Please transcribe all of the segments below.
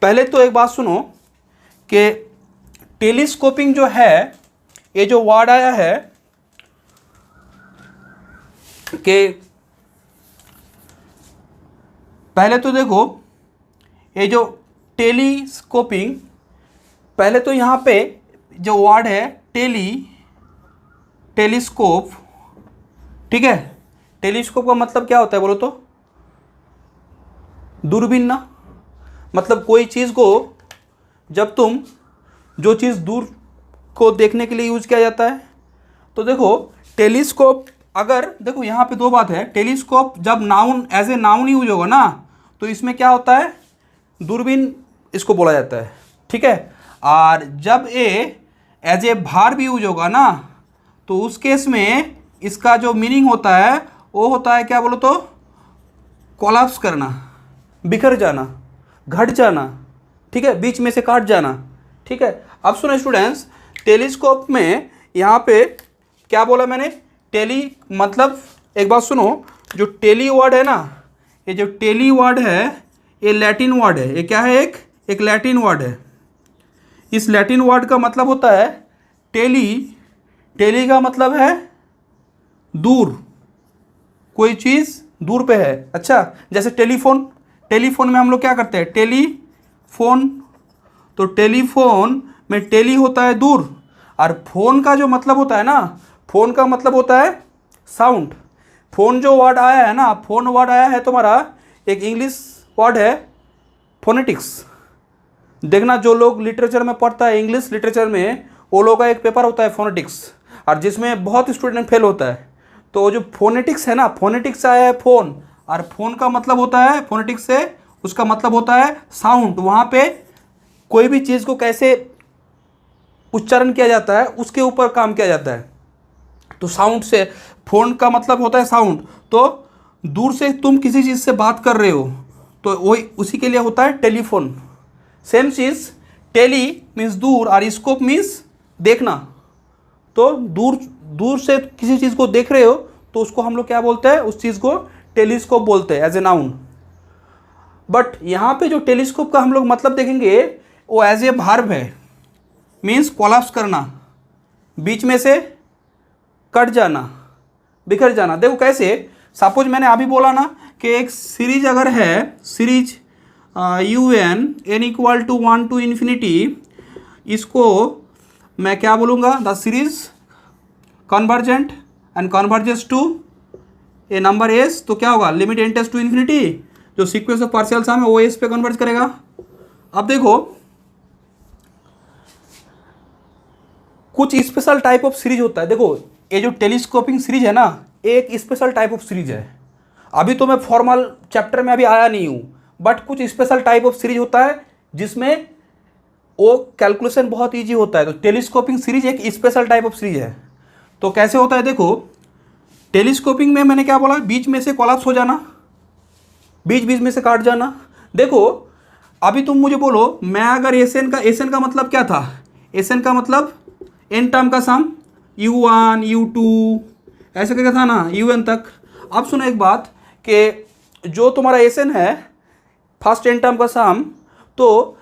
पहले तो एक बात सुनो कि टेलीस्कोपिंग जो है, ये जो वर्ड आया है कि पहले तो देखो ये जो टेलीस्कोपिंग, पहले तो यहाँ पे जो वर्ड है टेलीस्कोप, ठीक है। टेलीस्कोप का मतलब क्या होता है बोलो तो? दूरबीन ना। मतलब कोई चीज़ को जब तुम जो चीज़ दूर को देखने के लिए यूज किया जाता है, तो देखो टेलीस्कोप, अगर देखो यहाँ पे दो बात है। टेलीस्कोप जब noun as a noun use होगा ना, तो इसमें क्या होता है? दूरबीन इसको बोला जाता है, ठीक है। और जब ये एज ए वर्ब यूज होगा ना, तो उस केस में इसका जो मीनिंग होता है वो होता है क्या बोलो तो? कोलैप्स करना, बिखर जाना, घट जाना, ठीक है, बीच में से काट जाना, ठीक है। अब सुनो स्टूडेंट्स, टेलीस्कोप में यहाँ पे क्या बोला मैंने? टेली मतलब, एक बात सुनो, जो टेली वर्ड है ना, ये जो टेली वर्ड है ये लैटिन वर्ड है। ये क्या है? एक लैटिन वर्ड है। इस लैटिन वर्ड का मतलब होता है टेली का मतलब है दूर, कोई चीज़ दूर पे है। अच्छा, जैसे टेलीफोन में हम लोग क्या करते हैं? टेलीफोन, तो टेलीफोन में टेली होता है दूर, और फोन का जो मतलब होता है ना, फोन का मतलब होता है साउंड। फोन जो वर्ड आया है ना, फोन वर्ड आया है तुम्हारा, एक इंग्लिश वर्ड है फोनेटिक्स। देखना, जो लोग लिटरेचर में पढ़ता है, इंग्लिश लिटरेचर में, वो लोग का एक पेपर होता है फोनेटिक्स, और जिसमें बहुत स्टूडेंट फेल होता है। तो जो फोनेटिक्स है ना, फोनेटिक्स आया है फोन, और फोन का मतलब होता है, फोनेटिक्स से उसका मतलब होता है साउंड। वहाँ पे कोई भी चीज़ को कैसे उच्चारण किया जाता है उसके ऊपर काम किया जाता है। तो साउंड से, फोन का मतलब होता है साउंड। तो दूर से तुम किसी चीज़ से बात कर रहे हो, तो वही उसी के लिए होता है टेलीफोन। सेम चीज़, टेली मीन्स दूर और स्कोप मीन्स देखना। तो दूर से किसी चीज़ को देख रहे हो तो उसको हम लोग क्या बोलते हैं? उस चीज़ को टेलीस्कोप बोलते हैं एज ए नाउन। बट यहाँ पे जो टेलीस्कोप का हम लोग मतलब देखेंगे वो एज ए वर्ब है, मीन्स कोलैप्स करना, बीच में से कट जाना, बिखर जाना। देखो कैसे, सपोज मैंने अभी बोला ना कि एक सीरीज अगर है, series UN equal to 1 to infinity, इसको मैं क्या बोलूँगा? The series convergent and converges to a number S. तो क्या होगा? Limit n tends to infinity, जो सीक्वेंस ऑफ पार्शियल सम है वो एस पे कन्वर्ज करेगा। अब देखो, कुछ स्पेशल टाइप ऑफ सीरीज होता है। देखो ये जो टेलीस्कोपिंग सीरीज है ना, एक स्पेशल टाइप ऑफ सीरीज है। अभी तो मैं फॉर्मल चैप्टर में अभी आया नहीं हूँ, बट कुछ स्पेशल टाइप ऑफ सीरीज होता है जिसमें वो कैलकुलेशन बहुत इजी होता है। तो टेलीस्कोपिंग सीरीज एक स्पेशल टाइप ऑफ सीरीज है। तो कैसे होता है? देखो, टेलीस्कोपिंग में मैंने क्या बोला? बीच में से कोलैप्स हो जाना, बीच में से काट जाना। देखो अभी तुम मुझे बोलो, मैं अगर एसएन का मतलब क्या था? एसएन का मतलब एन टर्म का सम, U1 U2 ऐसे करके था ना, UN तक। अब सुनो एक बात कि जो तुम्हारा एसएन है, फर्स्ट एन टर्म का सम, तो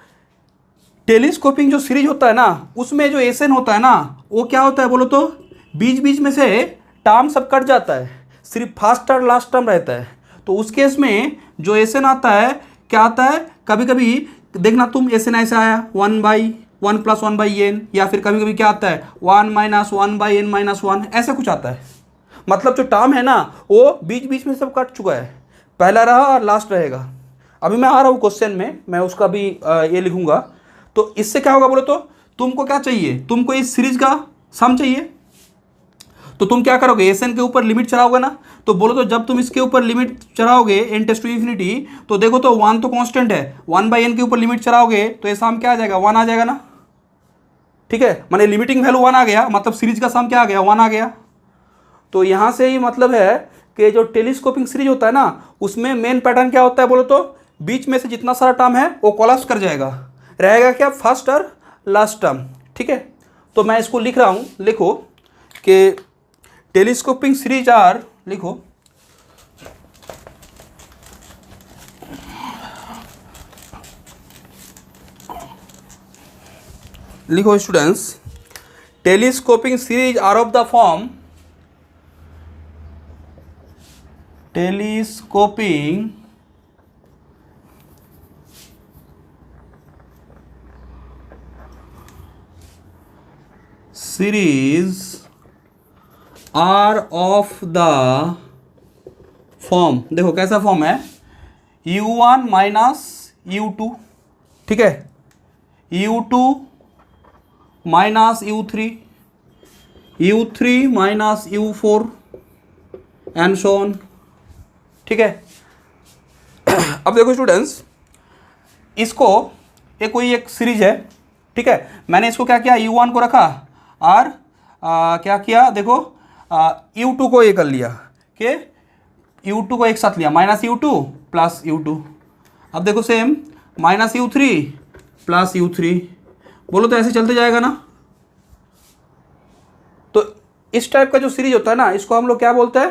टेलीस्कोपिंग जो सीरीज होता है ना, उसमें जो एसएन होता है ना, वो क्या होता है बोलो तो? बीच में से टर्म सब कट जाता है, सिर्फ फर्स्ट और लास्ट टर्म रहता है। तो उस केस में जो एसएन आता है, क्या आता है? कभी कभी देखना तुम, एसएन ऐसा आया 1/1 + 1/n, या फिर कभी कभी क्या आता है 1 - 1/n - 1, ऐसा कुछ आता है। मतलब जो टर्म है ना, वो बीच में सब कट चुका है, पहला रहा और लास्ट रहेगा। अभी मैं आ रहा हूँ क्वेश्चन में, मैं उसका भी ये लिखूंगा। तो इससे क्या होगा बोलो तो? तुमको क्या चाहिए? तुमको इस सीरीज का सम चाहिए, तो तुम क्या करोगे? एसएन के ऊपर लिमिट चढ़ाओगे ना। तो बोलो तो जब तुम इसके ऊपर लिमिट चढ़ाओगे n टेंड्स टू इन्फिनिटी, तो देखो तो 1 तो कांस्टेंट है, 1/n के ऊपर लिमिट चढ़ाओगे तो ये सम क्या आ जाएगा? 1 आ जाएगा ना, ठीक है। माने लिमिटिंग वैल्यू 1 आ गया, मतलब सीरीज का सम क्या आ गया? 1 आ गया। तो यहाँ से ही मतलब है कि जो टेलीस्कोपिंग सीरीज होता है ना, उसमें मेन पैटर्न क्या होता है बोलो तो? बीच में से जितना सारा टर्म है वो कोलैप्स कर जाएगा, रहेगा क्या? फर्स्ट और लास्ट टर्म, ठीक है। तो मैं इसको लिख रहा हूँ, लिखो कि टेलीस्कोपिंग सीरीज आर, लिखो लिखो students, telescoping series are of the form, telescoping series are of the form, देखो कैसा फॉर्म है, u1 माइनस u2, ठीक है, u2 minus u3, u3 minus u4 and so on, ठीक है। अब देखो स्टूडेंट्स, इसको ये कोई एक सीरीज है, ठीक है, मैंने इसको क्या किया, u1 को रखा और क्या किया, देखो u2 को ये कर लिया कि u2 को एक साथ लिया, माइनस u2 प्लस u2। अब देखो same minus u3 plus u3, बोलो तो ऐसे चलते जाएगा ना। तो इस टाइप का जो सीरीज होता है ना, इसको हम लोग क्या बोलते हैं,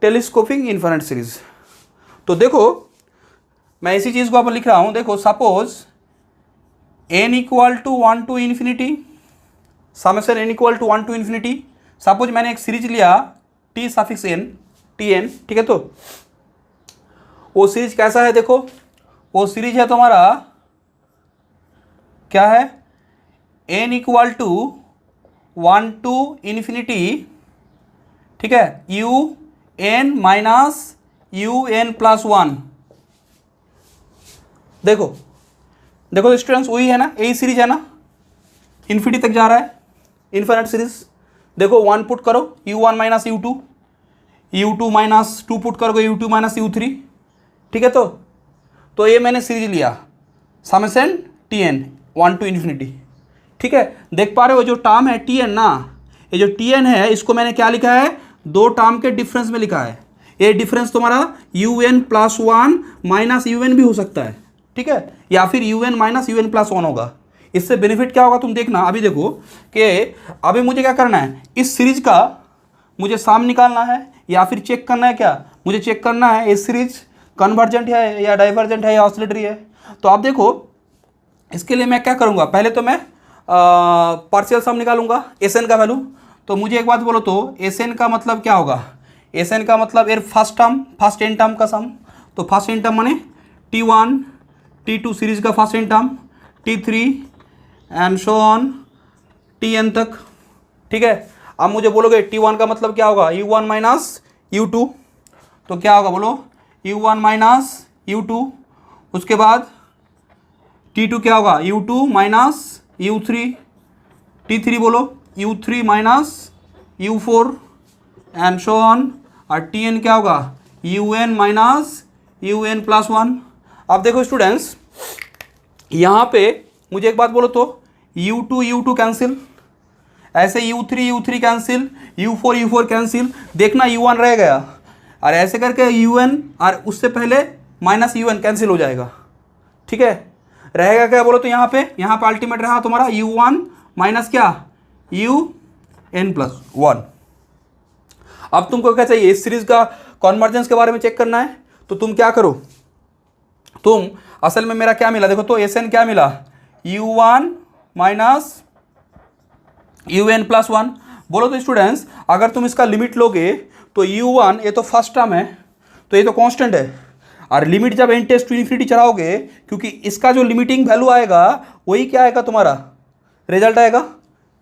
टेलीस्कोपिंग इन्फिनिट सीरीज। तो देखो मैं इसी चीज़ को आप लिख रहा हूँ, देखो suppose n equal to 1 to infinity, summation n equal to 1 to infinity. Suppose मैंने एक सीरीज लिया t सफिक्स n, tn, ठीक है। तो वो सीरीज कैसा है, देखो वो सीरीज है तुम्हारा क्या है, n equal to 1 to infinity, ठीक है, u n minus u n plus 1। देखो देखो स्टूडेंट्स, वही है ना, यही सीरीज है ना, इन्फिनिटी तक जा रहा है, इन्फिनिट सीरीज। देखो 1 पुट करो u1 minus u2, u2 minus 2 put करोगे u2 माइनस u3, ठीक है। तो ये मैंने सीरीज लिया समेशन tn 1 टू इन्फिनिटी, ठीक है। देख पा रहे हो जो टर्म है tn ना, ये जो tn है इसको मैंने क्या लिखा है, दो टर्म के डिफरेंस में लिखा है। ये डिफरेंस तुम्हारा un प्लस 1 माइनस un भी हो सकता है, ठीक है, या फिर un माइनस un प्लस 1 होगा। इससे बेनिफिट क्या होगा तुम देखना। अभी देखो कि अभी मुझे क्या करना है, इस सीरीज का मुझे सम निकालना है या फिर चेक करना है, क्या मुझे चेक करना है इस सीरीज कन्वर्जेंट है या डाइवर्जेंट है या ऑसिलेटरी है। तो आप देखो इसके लिए मैं क्या करूँगा, पहले तो मैं पार्शियल सम निकालूंगा एस एन का वैल्यू। तो मुझे एक बात बोलो, तो एस एन का मतलब क्या होगा, एस एन का मतलब uh first term, first n term का सम। तो फर्स्ट एन टर्म माने T1 T2 सीरीज का first n term, T3 and so on Tn तक, ठीक है। अब मुझे बोलोगे T1 का मतलब क्या होगा, u1 माइनस u2, तो क्या होगा बोलो, u1 माइनस u2। उसके बाद T2 क्या होगा, u2 माइनस u3, T3 बोलो u3 minus u4 and so on, और Tn क्या होगा, un माइनस un प्लस 1। अब देखो स्टूडेंट्स, यहाँ पे मुझे एक बात बोलो, तो u2 कैंसिल, ऐसे u3 कैंसिल, u4 कैंसिल, देखना u1 रह गया, और ऐसे करके un और उससे पहले माइनस un कैंसिल हो जाएगा, ठीक है। रहेगा क्या बोलो, तो यहाँ पे अल्टीमेट रहा तुम्हारा u1 माइनस क्या, un प्लस 1। अब तुमको क्या चाहिए, इस सीरीज का कॉन्वर्जेंस के बारे में चेक करना है। तो तुम क्या करो, तुम असल में मेरा क्या मिला, देखो तो एस एन क्या मिला, u1 माइनस un प्लस 1। बोलो तो स्टूडेंट्स, अगर तुम इसका लिमिट लोगे तो u1 ये तो फर्स्ट टर्म है, तो ये तो कांस्टेंट है, और लिमिट जब n टेंड्स टू इन्फिनिटी चलाओगे, क्योंकि इसका जो लिमिटिंग वैल्यू आएगा वही क्या आएगा, तुम्हारा रिजल्ट आएगा,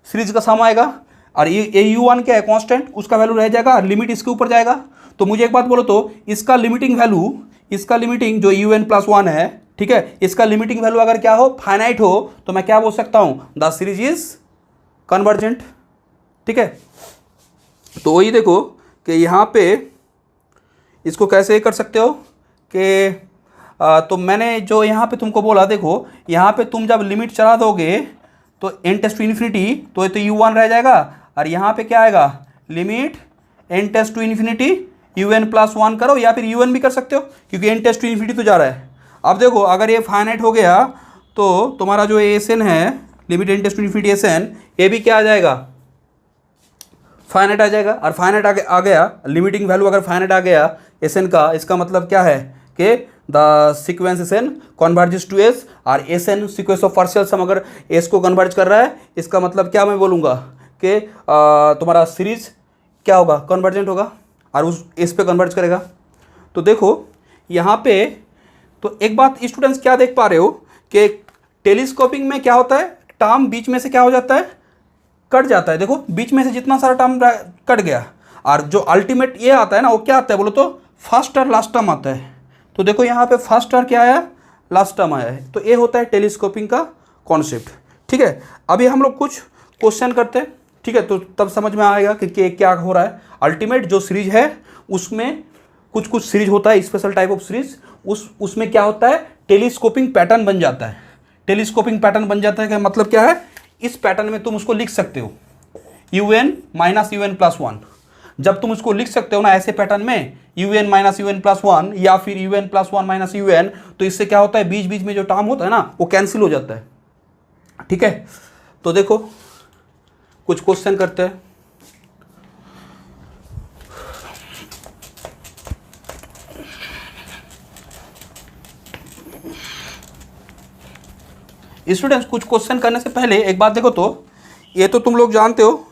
सीरीज का सम आएगा, और ये u1 क्या है, कांस्टेंट, उसका वैल्यू रह जाएगा और लिमिट इसके ऊपर जाएगा। तो मुझे एक बात बोलो, तो इसका लिमिटिंग वैल्यू, इसका लिमिटिंग जो un प्लस 1 है, ठीक है, इसका लिमिटिंग वैल्यू अगर क्या हो, फाइनाइट हो, तो मैं क्या बोल सकता हूँ, द सीरीज इज कन्वर्जेंट, ठीक है। तो वही देखो कि यहाँ पे इसको कैसे कर सकते हो कि तो मैंने जो यहाँ पे तुमको बोला, देखो यहाँ पे तुम जब लिमिट चला दोगे तो n टेंड्स टू इन्फिनिटी, तो ये तो u1 रह जाएगा, और यहाँ पे क्या आएगा, limit n tends to infinity un plus 1 करो, या फिर un भी कर सकते हो, क्योंकि n टेंड्स टू इन्फिनिटी तो जा रहा है। अब देखो अगर ये फाइनाइट हो गया तो तुम्हारा जो एस एन है, limit n tends to infinity S n, ये भी क्या आ जाएगा, फाइनाइट आ जाएगा। और फाइनाइट आ गया, लिमिटिंग वैल्यू अगर फाइनाइट आ गया एस एन का, इसका मतलब क्या है कि the sequence S N converges to S, और S N sequence of partial sum अगर एस को कन्वर्ज कर रहा है, इसका मतलब क्या मैं बोलूँगा कि तुम्हारा सीरीज क्या होगा, कन्वर्जेंट होगा और उस एस पे कन्वर्ज करेगा। तो देखो यहाँ पे तो एक बात स्टूडेंट्स क्या देख पा रहे हो कि टेलीस्कोपिंग में क्या होता है, टर्म बीच में से क्या हो जाता है, कट जाता है। देखो बीच में से जितना सारा टर्म कट गया, और जो अल्टीमेट ये आता है ना, वो क्या आता है बोलो तो फर्स्ट टर्म लास्ट टर्म आता है। तो देखो यहाँ पे फर्स्ट टर्म क्या आया, लास्ट टर्म आया है। तो ये होता है टेलीस्कोपिंग का कॉन्सेप्ट। ठीक है, अभी हम लोग कुछ क्वेश्चन करते हैं, ठीक है, तो तब समझ में आएगा कि क्या हो रहा है। अल्टीमेट जो सीरीज है उसमें कुछ कुछ सीरीज होता है, स्पेशल टाइप ऑफ सीरीज, उसमें क्या होता है, टेलीस्कोपिंग पैटर्न बन जाता है। टेलीस्कोपिंग पैटर्न बन जाता है का मतलब क्या है, इस पैटर्न में तुम उसको लिख सकते हो un माइनस un प्लस 1। जब तुम उसको लिख सकते हो ना ऐसे पैटर्न में un माइनस un प्लस 1 या फिर un प्लस 1 माइनस un, तो इससे क्या होता है, बीच बीच में जो टर्म होता है ना वो कैंसिल हो जाता है। ठीक है, तो देखो कुछ क्वेश्चन करते हैं। स्टूडेंट्स कुछ क्वेश्चन करने से पहले एक बात देखो, तो ये तो तुम लोग जानते हो,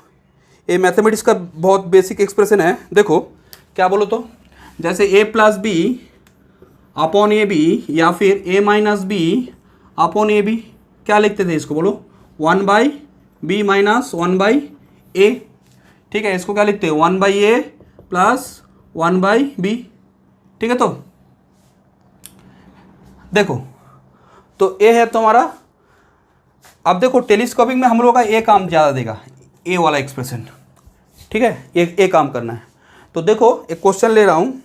ये मैथमेटिक्स का बहुत बेसिक एक्सप्रेशन है। देखो क्या बोलो तो, जैसे a plus b upon a b या फिर a minus b upon a b, क्या लिखते थे इसको बोलो, 1/b माइनस 1/a। ठीक है, इसको क्या लिखते हैं, 1/a प्लस 1/b। ठीक है, तो देखो तो a है तुम्हारा। अब देखो टेलीस्कोपिंग में हम लोग का ए काम ज़्यादा देगा, ए वाला एक्सप्रेशन। ठीक है, ए काम करना है। तो देखो एक क्वेश्चन ले रहा हूँ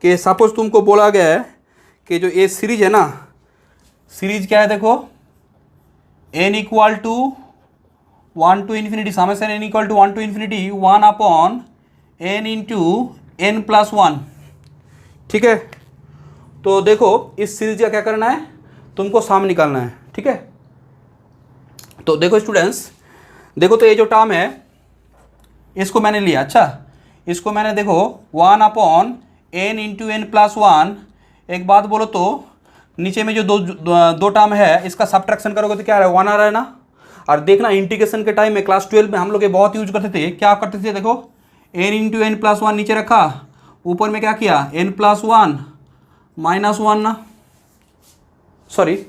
कि सपोज तुमको बोला गया है कि जो ए सीरीज है ना, सीरीज क्या है, देखो n equal to 1 to infinity, summation n equal to 1 to infinity 1 upon n into n plus 1। ठीक है, तो देखो इस सीरीज का क्या करना है, तुमको साम निकालना है। ठीक है, तो देखो स्टूडेंट्स, देखो तो ये जो टर्म है इसको मैंने लिया, अच्छा इसको मैंने देखो 1 upon n into n plus 1। एक बात बोलो तो नीचे में जो दो टर्म है इसका सब्ट्रैक्शन करोगे तो क्या रहा है, 1 आ रहा है ना। और देखना इंटीग्रेशन के टाइम में क्लास 12 में हम लोग ये बहुत यूज करते थे, क्या करते थे, देखो n इंटू n प्लस 1 नीचे रखा, ऊपर में क्या किया, n प्लस 1 माइनस 1 ना, सॉरी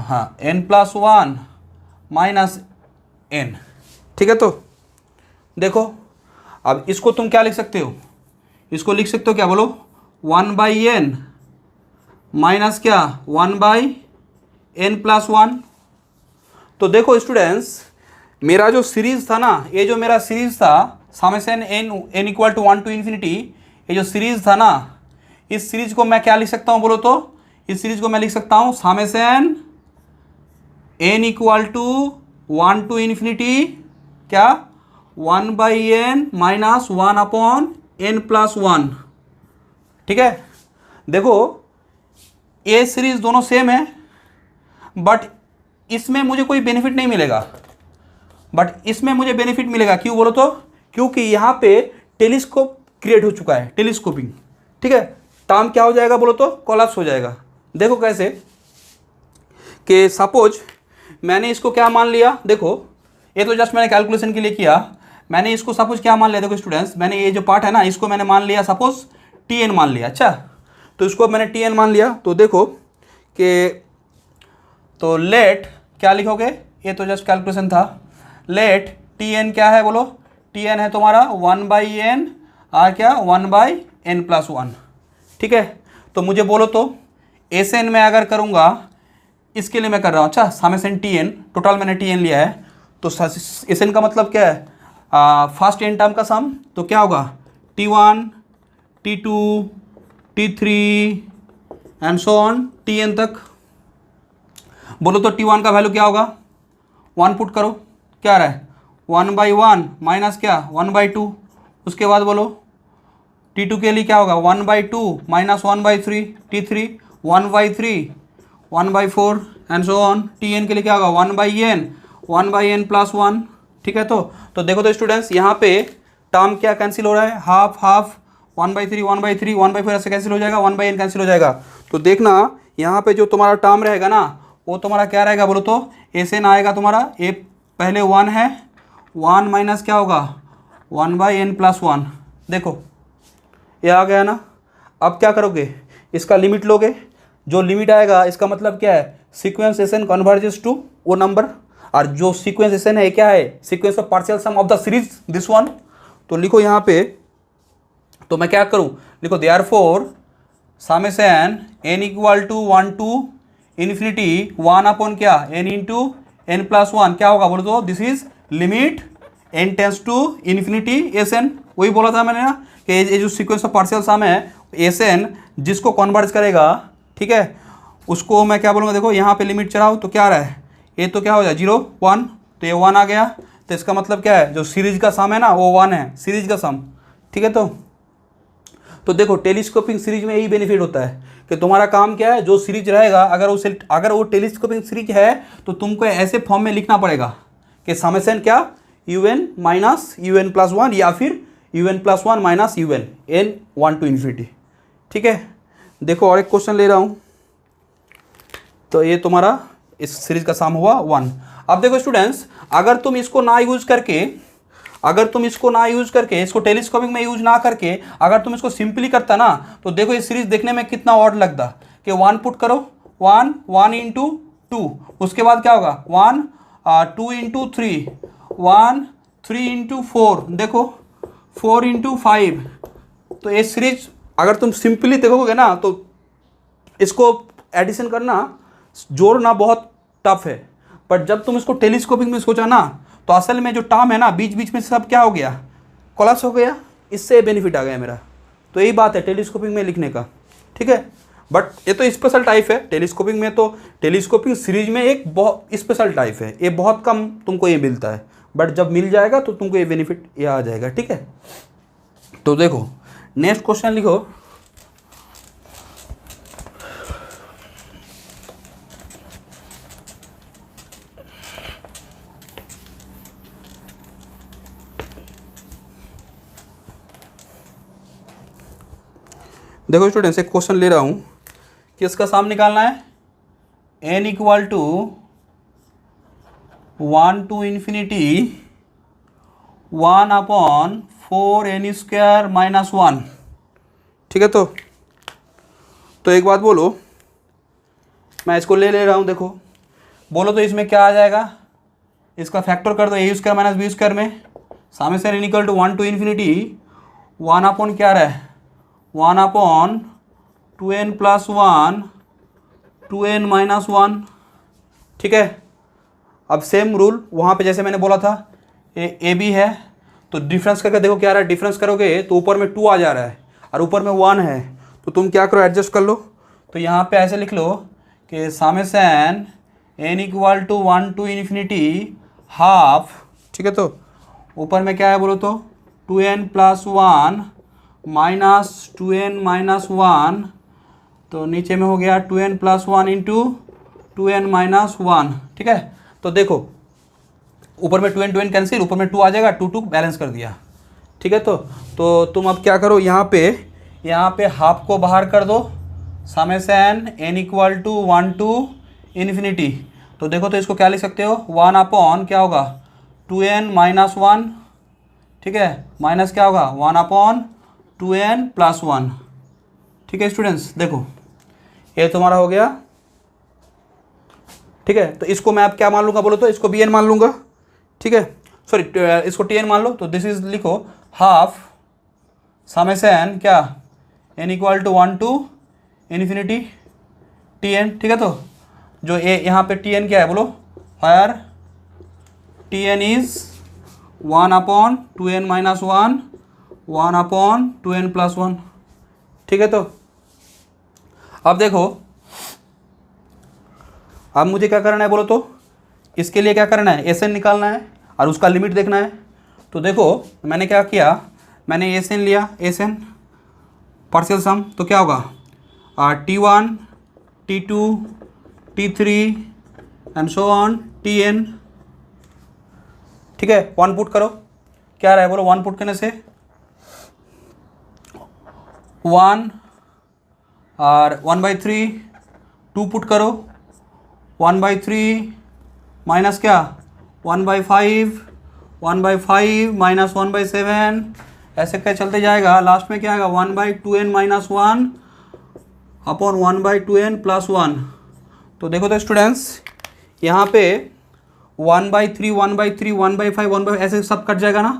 हाँ n प्लस 1 माइनस n। ठीक है, तो देखो अब इसको तुम क्या लिख सकते हो, इसको लिख सकते हो क्या बोलो, 1/n माइनस क्या 1/n प्लस 1। तो देखो स्टूडेंट्स, मेरा जो सीरीज था ना, ये जो मेरा सीरीज था summation n equal to 1 to infinity, ये जो सीरीज था ना, इस सीरीज को मैं क्या लिख सकता हूँ बोलो तो, इस सीरीज को मैं लिख सकता हूँ summation n equal to 1 to infinity क्या 1/n minus 1 upon n plus 1। ठीक है, देखो ये सीरीज दोनों सेम है, बट इसमें मुझे कोई बेनिफिट नहीं मिलेगा, बट इसमें मुझे बेनिफिट मिलेगा। क्यों बोलो तो, क्योंकि यहाँ पे टेलीस्कोप क्रिएट हो चुका है, टेलीस्कोपिंग। ठीक है, टर्म क्या हो जाएगा बोलो तो, कोलैप्स हो जाएगा। देखो कैसे कि सपोज मैंने इसको क्या मान लिया, देखो ये तो जस्ट मैंने कैलकुलेशन के लिए किया, मैंने इसको सपोज क्या मान लिया, देखो स्टूडेंट्स मैंने ये जो पार्ट है ना इसको मैंने मान लिया सपोज tn मान लिया। अच्छा, तो इसको मैंने tn मान लिया, तो देखो कि तो लेट क्या लिखोगे, ये तो जस्ट कैलकुलेशन था, लेट tn क्या है बोलो, tn है तुम्हारा 1/n और क्या 1/n प्लस 1। ठीक है, तो मुझे बोलो तो एस एन में अगर करूँगा, इसके लिए मैं कर रहा हूँ, अच्छा समेशन tn, टोटल मैंने tn लिया है, तो एस एन का मतलब क्या है, फर्स्ट n टर्म का सम, तो क्या होगा t1 t2 t3 and so on tn तक। बोलो तो t1 का वैल्यू क्या होगा, 1 पुट करो, क्या आ रहा है 1/1 माइनस क्या 1/2। उसके बाद बोलो t2 के लिए क्या होगा 1/2 minus 1/3, t3 1/3 1/4 and so on. tn के लिए क्या होगा 1/n प्लस 1। ठीक है, तो देखो तो स्टूडेंट्स यहाँ पे टर्म क्या कैंसिल हो रहा है, हाफ हाफ 1/3 1/3 1/4 ऐसे कैंसिल हो जाएगा, 1/n कैंसिल हो जाएगा। तो देखना यहाँ पे जो तुम्हारा टर्म रहेगा ना वो तुम्हारा क्या रहेगा बोलो तो एस एन आएगा तुम्हारा, ए पहले 1 है, 1 माइनस क्या होगा 1/n+1। देखो ये आ गया ना। अब क्या करोगे, इसका लिमिट लोगे, जो लिमिट आएगा इसका मतलब क्या है, sequence S N converges to वो नंबर, और जो सीक्वेंस एस एन है क्या है, sequence of partial sum of the series this one. तो लिखो यहाँ पे, तो मैं क्या करूँ, लिखो therefore summation n equal to 1 to infinity 1 upon क्या n इंटू n+1 क्या होगा बोलो तो, this is limit n tends to infinity S n. वही बोला था मैंने ना कि ये जो सीक्वेंस ऑफ पार्शियल सम है एस एन जिसको कन्वर्ज करेगा, ठीक है, उसको मैं क्या बोलूँगा, देखो यहाँ पे लिमिट चढ़ाओ तो क्या आ रहा है, ये तो क्या हो जाए 0 1, तो ये 1 आ गया, तो इसका मतलब क्या है, जो सीरीज का सम है ना वो 1 है, सीरीज का सम, ठीक है। तो देखो टेलीस्कोपिंग सीरीज में यही बेनिफिट होता है कि तुम्हारा काम क्या है, जो सीरीज रहेगा अगर वो टेलीस्कोपिंग सीरीज है तो तुमको ऐसे फॉर्म में लिखना पड़ेगा कि समेशन क्या un माइनस un+1 या फिर un+1 minus un n 1 to infinity, ठीक है। देखो और एक क्वेश्चन ले रहा हूँ, तो ये तुम्हारा इस सीरीज का सम हुआ 1। अब देखो स्टूडेंट्स, अगर तुम इसको ना यूज करके इसको टेलीस्कोपिंग में यूज ना करके अगर तुम इसको सिंपली करता ना, तो देखो ये सीरीज देखने में कितना ऑड लगता कि 1 पुट करो, 1 1 इंटू 2, उसके बाद क्या होगा 1 2 इंटू 3, 1 3 इंटू 4, देखो 4 इंटू 5। तो ये सीरीज अगर तुम सिंपली देखोगे ना तो इसको एडिशन करना जोड़ना बहुत टफ है, बट जब तुम इसको टेलीस्कोपिंग में सोचा ना तो असल में जो टर्म है ना बीच बीच में सब क्या हो गया, कोलैप्स हो गया, इससे बेनिफिट आ गया मेरा। तो यही बात है टेलीस्कोपिंग में लिखने का, ठीक है। बट ये तो स्पेशल टाइप है टेलीस्कोपिंग में, तो टेलीस्कोपिंग सीरीज में एक बहुत स्पेशल टाइप है, ये बहुत कम तुमको ये मिलता है, बट जब मिल जाएगा तो तुमको ये बेनिफिट ये आ जाएगा, ठीक है। तो देखो नेक्स्ट क्वेश्चन लिखो, देखो स्टूडेंट्स एक क्वेश्चन ले रहा हूँ कि इसका सम निकालना है, n equal to 1 to infinity 1 upon 4n² minus 1, ठीक है। तो एक बात बोलो, मैं इसको ले रहा हूँ, देखो बोलो तो इसमें क्या आ जाएगा, इसका फैक्टर कर दो a² माइनस b² में, summation n equal to 1 to infinity 1 upon क्या रहा है 1 अपॉन 2n+1 2n माइनस 1, ठीक है। अब सेम रूल वहाँ पे जैसे मैंने बोला था, ए बी है तो डिफरेंस करके देखो क्या आ रहा है, डिफरेंस करोगे तो ऊपर में 2 आ जा रहा है और ऊपर में 1 है, तो तुम क्या करो एडजस्ट कर लो। तो यहाँ पे ऐसे लिख लो कि summation n equal to 1 to infinity half, ठीक है। तो ऊपर में क्या है बोलो तो 2n+1 माइनस 2n माइनस 1, तो नीचे में हो गया 2n+1 इंटू 2n माइनस 1, ठीक है। तो देखो ऊपर में 2n कैंसिल, ऊपर में 2 आ जाएगा, 2 बैलेंस कर दिया, ठीक है। तो तुम अब क्या करो, यहाँ पे हाफ को बाहर कर दो, summation n equal to 1 to infinity, तो देखो तो इसको क्या लिख सकते हो 1 अपॉन क्या होगा 2n माइनस 1, ठीक है, माइनस क्या होगा 1 अपॉन 2n+1, ठीक है स्टूडेंट्स। देखो ये तुम्हारा हो गया, ठीक है। तो इसको मैं अब क्या मान लूँगा बोलो तो, इसको bn मान लूँगा, ठीक है, सॉरी इसको tn मान लो, तो दिस इज लिखो हाफ समेशन क्या n equal to 1 to infinity tn, ठीक है। तो जो यहाँ पे tn क्या है बोलो, fire tn is 1 upon 2n minus 1 1 upon 2n+1, ठीक है। तो अब देखो, अब मुझे क्या करना है बोलो तो, इसके लिए क्या करना है एस एन निकालना है और उसका लिमिट देखना है। तो देखो मैंने क्या किया, मैंने एस एन लिया, एस एन पार्शियल सम, तो क्या होगा T1 T2 T3 and so on Tn, ठीक है। 1 पुट करो, क्या रहा है बोलो, 1 पुट करने से 1 और 1/3 2 पुट करो, 1/3 माइनस क्या 1/5, 1/5 माइनस 1/7, ऐसे क्या चलते जाएगा। लास्ट में क्या आएगा 1/2n minus 1 upon 1/2n plus 1। तो देखो तो स्टूडेंट्स यहाँ पे 1/3 1/3 1/5 1/5 ऐसे सब कट जाएगा ना,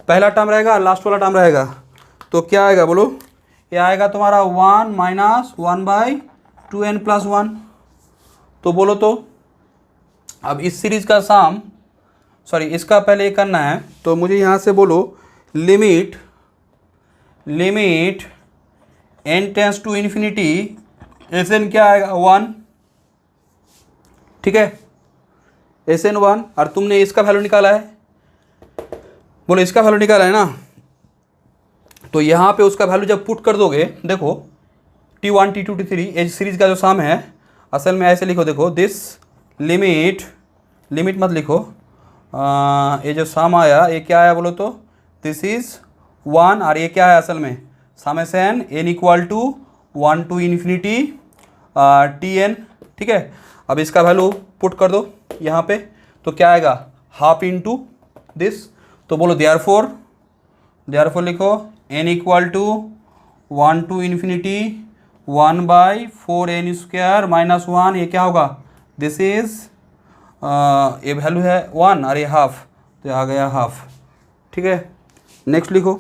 पहला टर्म रहेगा लास्ट वाला टर्म रहेगा, तो क्या आएगा बोलो, ये आएगा तुम्हारा 1 माइनस 1/2n प्लस 1। तो बोलो तो अब इस सीरीज का साम, सॉरी इसका पहले ये करना है, तो मुझे यहाँ से बोलो limit n tends to infinity Sn क्या आएगा 1, ठीक है Sn 1, और तुमने इसका वैल्यू निकाला है, बोलो इसका वैल्यू निकाला है ना, तो यहाँ पे उसका वैल्यू जब पुट कर दोगे, देखो T1 T2 T3 ये सीरीज का जो साम है असल में ऐसे लिखो, देखो दिस लिमिट मत लिखो, ये जो साम आया ये क्या आया बोलो तो दिस इज 1, और ये क्या है असल में summation n equal to 1 to infinity Tn, ठीक है। अब इसका वैल्यू पुट कर दो यहाँ पे, तो क्या आएगा हाफ इंटू दिस, तो बोलो देयरफॉर लिखो n equal to 1 to infinity 1/4n square minus 1, ये क्या होगा दिस इज ये वैल्यू है 1 और ये हाफ, तो आ गया हाफ, ठीक है। नेक्स्ट लिखो।